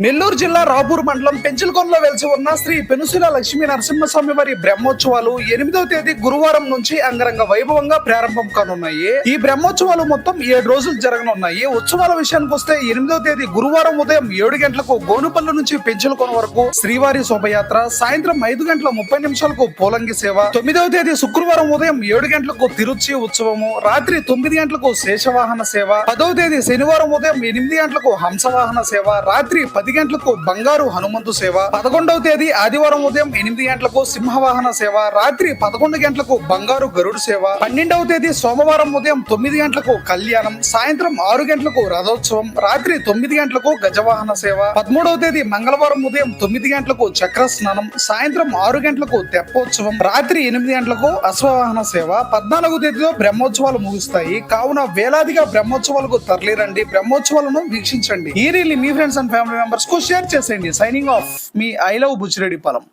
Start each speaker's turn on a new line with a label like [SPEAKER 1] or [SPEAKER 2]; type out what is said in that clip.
[SPEAKER 1] నెల్లూరు జిల్లా రాపూర్ మండలం పెంచలకొండలో వెలిసి ఉన్న శ్రీ పెనుసిల లక్ష్మీ నరసింహస్వామి వారి బ్రహ్మోత్సవాలు 8వ తేదీ గురువారం నుంచి అంగరంగ వైభవంగా ప్రారంభం కానున్నాయి. ఈ బ్రహ్మోత్సవాలు మొత్తం 7 రోజులు జరగనున్నాయి. ఉత్సవాల విషయానికి వస్తే 8వ తేదీ గురువారం ఉదయం 7 గంటలకు గోనుపల్లి నుంచి పెంచలకొండ వరకు శ్రీవారి శోభయాత్ర, సాయంత్రం 5 గంటల 30 నిమిషాలకు పోలంగి సేవ, 9వ తేదీ శుక్రవారం ఉదయం 7 గంటలకు తిరుచి ఉత్సవము, రాత్రి 9 గంటలకు శేషవాహన సేవ, 10వ తేదీ శనివారం ఉదయం 8 గంటలకు హంసవాహన సేవ, రాత్రి 10 గంటలకు బంగారు హనుమంతు సేవ, 11వ తేదీ ఆదివారం ఉదయం 8 గంటలకు సింహవాహన సేవ, రాత్రి 11 గంటలకు బంగారు గరుడు సేవ, 12వ తేదీ సోమవారం ఉదయం 9 గంటలకు కళ్యాణం, సాయంత్రం 6 గంటలకు రథోత్సవం, రాత్రి 9 గంటలకు గజవాహన సేవ, 13వ తేదీ మంగళవారం ఉదయం 9 గంటలకు చక్ర స్నానం, సాయంత్రం 6 గంటలకు తెప్పోత్సవం, రాత్రి 8 గంటలకు అశ్వవాహన సేవ, 14వ తేదీలో బ్రహ్మోత్సవాలు ముగుస్తాయి. కావున వేలాదిగా బ్రహ్మోత్సవాలకు తరలిరండి, బ్రహ్మోత్సవాలను వీక్షించండి. ఈ రీల్ మీ ఫ్రెండ్స్ అండ్ ఫ్యామిలీ మెంబర్స్ కు షేర్ చేసేయండి. సైనింగ్ ఆఫ్, మీ ఐ లవ్ బుచ్చిరెడ్డిపాలెం.